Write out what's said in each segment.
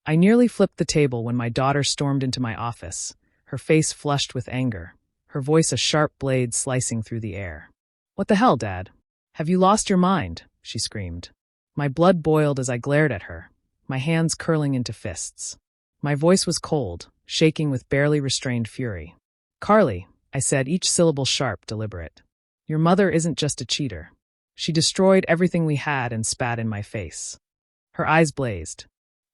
I nearly flipped the table when my daughter stormed into my office, her face flushed with anger, her voice a sharp blade slicing through the air. "What the hell, Dad? Have you lost your mind?" she screamed. My blood boiled as I glared at her, my hands curling into fists. My voice was cold, shaking with barely restrained fury. "Carly," I said, each syllable sharp, deliberate. "Your mother isn't just a cheater. She destroyed everything we had and spat in my face." Her eyes blazed.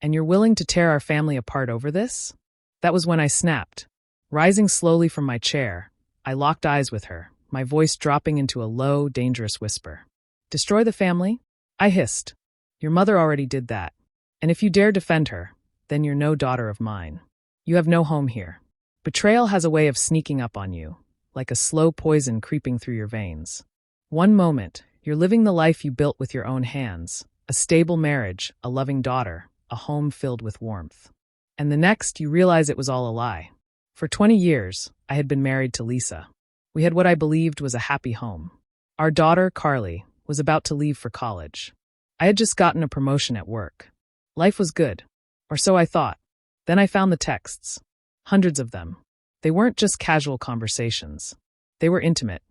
"And you're willing to tear our family apart over this?" That was when I snapped. Rising slowly from my chair, I locked eyes with her, my voice dropping into a low, dangerous whisper. "Destroy the family?" I hissed. "Your mother already did that. And if you dare defend her, then you're no daughter of mine. You have no home here. Betrayal has a way of sneaking up on you, like a slow poison creeping through your veins. One moment, you're living the life you built with your own hands, a stable marriage, a loving daughter, a home filled with warmth. And the next, you realize it was all a lie. For 20 years, I had been married to Lisa. We had what I believed was a happy home. Our daughter, Carly, was about to leave for college. I had just gotten a promotion at work. Life was good, or so I thought. Then I found the texts. Hundreds of them. They weren't just casual conversations. They were intimate,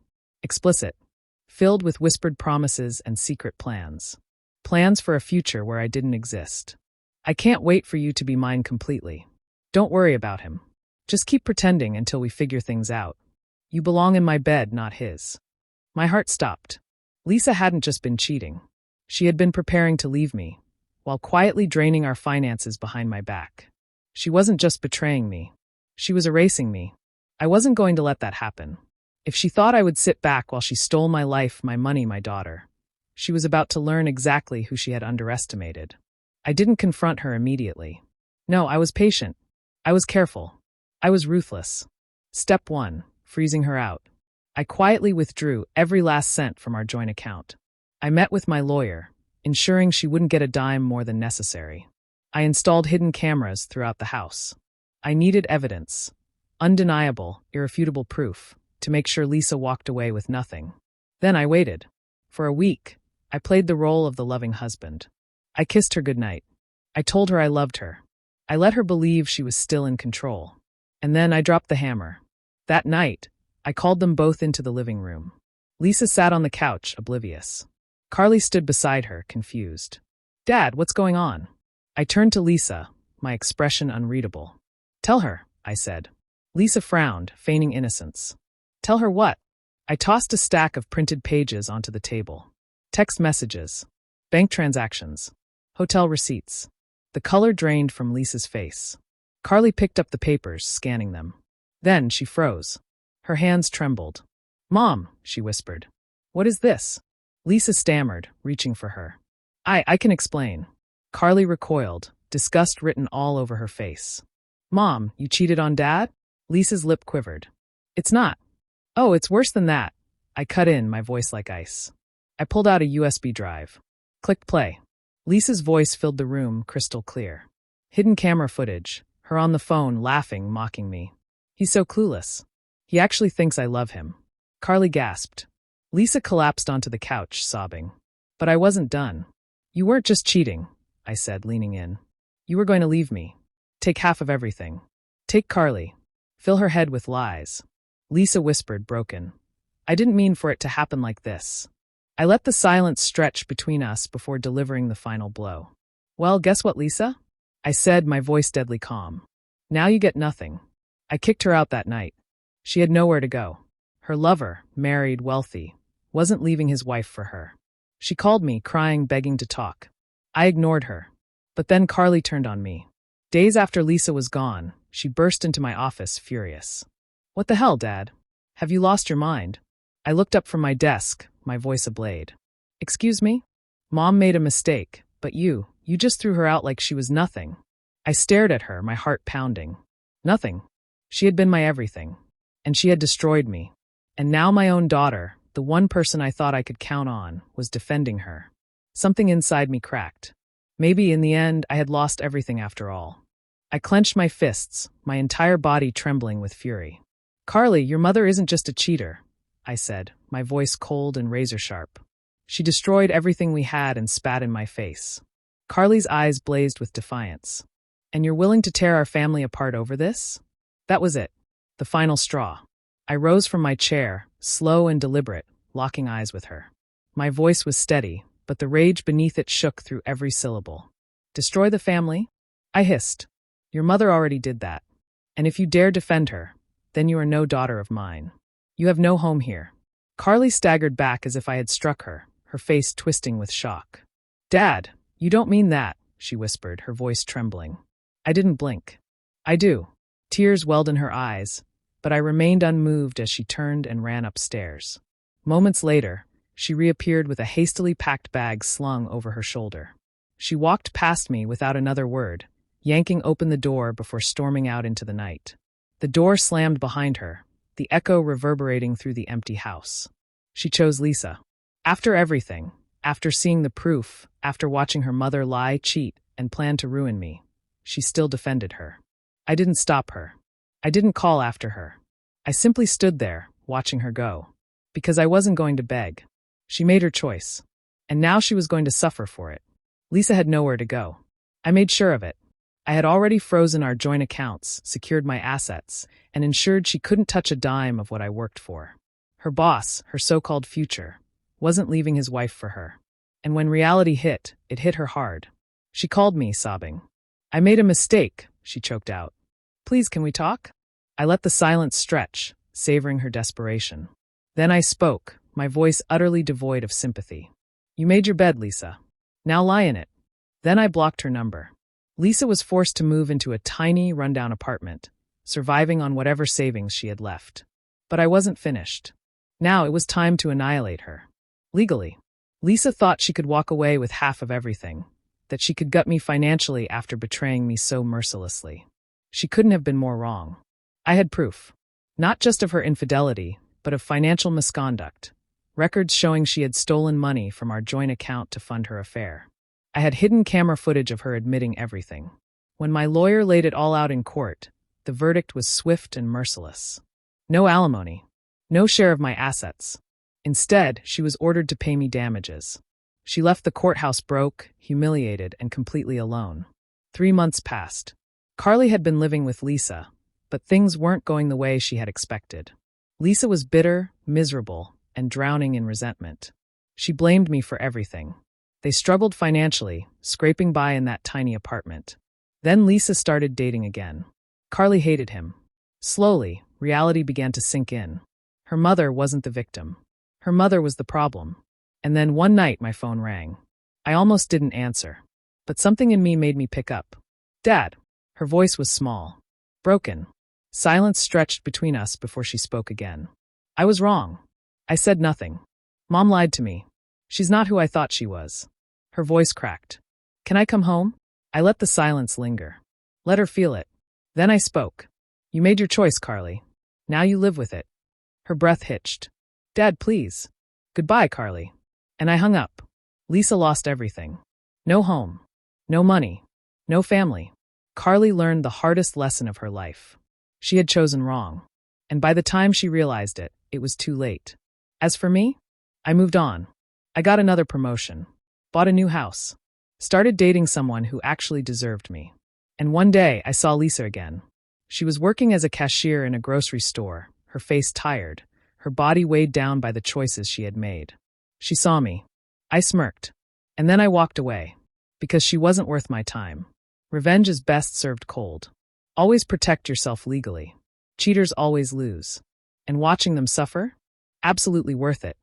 explicit, filled with whispered promises and secret plans. Plans for a future where I didn't exist. "I can't wait for you to be mine completely. Don't worry about him. Just keep pretending until we figure things out. You belong in my bed, not his." My heart stopped. Lisa hadn't just been cheating. She had been preparing to leave me, while quietly draining our finances behind my back. She wasn't just betraying me. She was erasing me. I wasn't going to let that happen. If she thought I would sit back while she stole my life, my money, my daughter, she was about to learn exactly who she had underestimated. I didn't confront her immediately. No, I was patient. I was careful. I was ruthless. Step 1, freezing her out. I quietly withdrew every last cent from our joint account. I met with my lawyer, ensuring she wouldn't get a dime more than necessary. I installed hidden cameras throughout the house. I needed evidence, undeniable, irrefutable proof, to make sure Lisa walked away with nothing. Then I waited. For a week, I played the role of the loving husband. I kissed her goodnight. I told her I loved her. I let her believe she was still in control. And then I dropped the hammer. That night, I called them both into the living room. Lisa sat on the couch, oblivious. Carly stood beside her, confused. "Dad, what's going on?" I turned to Lisa, my expression unreadable. "Tell her," I said. Lisa frowned, feigning innocence. "Tell her what?" I tossed a stack of printed pages onto the table. Text messages, bank transactions, hotel receipts. The color drained from Lisa's face. Carly picked up the papers, scanning them. Then she froze. Her hands trembled. "Mom," she whispered. "What is this?" Lisa stammered, reaching for her. I can explain." Carly recoiled, disgust written all over her face. "Mom, you cheated on Dad?" Lisa's lip quivered. "It's not." "Oh, it's worse than that." I cut in, my voice like ice. I pulled out a USB drive. Clicked play. Lisa's voice filled the room, crystal clear. Hidden camera footage, her on the phone, laughing, mocking me. "He's so clueless. He actually thinks I love him." Carly gasped. Lisa collapsed onto the couch, sobbing. But I wasn't done. "You weren't just cheating," I said, leaning in. "You were going to leave me. Take half of everything. Take Carly. Fill her head with lies." Lisa whispered, broken. "I didn't mean for it to happen like this." I let the silence stretch between us before delivering the final blow. "Well, guess what, Lisa?" I said, my voice deadly calm. "Now you get nothing." I kicked her out that night. She had nowhere to go. Her lover, married, wealthy, wasn't leaving his wife for her. She called me, crying, begging to talk. I ignored her. But then Carly turned on me. Days after Lisa was gone, she burst into my office, furious. "What the hell, Dad? Have you lost your mind?" I looked up from my desk, my voice ablade. "Excuse me? Mom made a mistake, but you just threw her out like she was nothing." I stared at her, my heart pounding. Nothing. She had been my everything. And she had destroyed me. And now my own daughter, the one person I thought I could count on, was defending her. Something inside me cracked. Maybe in the end I had lost everything after all. I clenched my fists, my entire body trembling with fury. "Carly, your mother isn't just a cheater," I said, my voice cold and razor-sharp. "She destroyed everything we had and spat in my face." Carly's eyes blazed with defiance. And you're willing to tear our family apart over this? That was it. The final straw. I rose from my chair, slow and deliberate, locking eyes with her. My voice was steady, but the rage beneath it shook through every syllable. Destroy the family? I hissed. Your mother already did that. And if you dare defend her, then you are no daughter of mine. You have no home here. Carly staggered back as if I had struck her, her face twisting with shock. Dad, you don't mean that, she whispered, her voice trembling. I didn't blink. I do. Tears welled in her eyes, but I remained unmoved as she turned and ran upstairs. Moments later, she reappeared with a hastily packed bag slung over her shoulder. She walked past me without another word, yanking open the door before storming out into the night. The door slammed behind her, the echo reverberating through the empty house. She chose Lisa. After everything, after seeing the proof, after watching her mother lie, cheat, and plan to ruin me, she still defended her. I didn't stop her. I didn't call after her. I simply stood there, watching her go. Because I wasn't going to beg. She made her choice. And now she was going to suffer for it. Lisa had nowhere to go. I made sure of it. I had already frozen our joint accounts, secured my assets, and ensured she couldn't touch a dime of what I worked for. Her boss, her so-called future, wasn't leaving his wife for her. And when reality hit, it hit her hard. She called me, sobbing. I made a mistake, she choked out. Please, can we talk? I let the silence stretch, savoring her desperation. Then I spoke, my voice utterly devoid of sympathy. You made your bed, Lisa. Now lie in it. Then I blocked her number. Lisa was forced to move into a tiny, rundown apartment, surviving on whatever savings she had left. But I wasn't finished. Now it was time to annihilate her. Legally. Lisa thought she could walk away with half of everything, that she could gut me financially after betraying me so mercilessly. She couldn't have been more wrong. I had proof. Not just of her infidelity, but of financial misconduct. Records showing she had stolen money from our joint account to fund her affair. I had hidden camera footage of her admitting everything. When my lawyer laid it all out in court, the verdict was swift and merciless. No alimony. No share of my assets. Instead, she was ordered to pay me damages. She left the courthouse broke, humiliated, and completely alone. 3 months passed. Carly had been living with Lisa, but things weren't going the way she had expected. Lisa was bitter, miserable, and drowning in resentment. She blamed me for everything. They struggled financially, scraping by in that tiny apartment. Then Lisa started dating again. Carly hated him. Slowly, reality began to sink in. Her mother wasn't the victim. Her mother was the problem. And then one night my phone rang. I almost didn't answer. But something in me made me pick up. Dad. Her voice was small. Broken. Silence stretched between us before she spoke again. I was wrong. I said nothing. Mom lied to me. She's not who I thought she was. Her voice cracked. Can I come home? I let the silence linger. Let her feel it. Then I spoke. You made your choice, Carly. Now you live with it. Her breath hitched. Dad, please. Goodbye, Carly. And I hung up. Lisa lost everything. No home. No money. No family. Carly learned the hardest lesson of her life. She had chosen wrong. And by the time she realized it, it was too late. As for me, I moved on. I got another promotion. Bought a new house. Started dating someone who actually deserved me. And one day, I saw Lisa again. She was working as a cashier in a grocery store, her face tired, her body weighed down by the choices she had made. She saw me. I smirked. And then I walked away. Because she wasn't worth my time. Revenge is best served cold. Always protect yourself legally. Cheaters always lose. And watching them suffer? Absolutely worth it.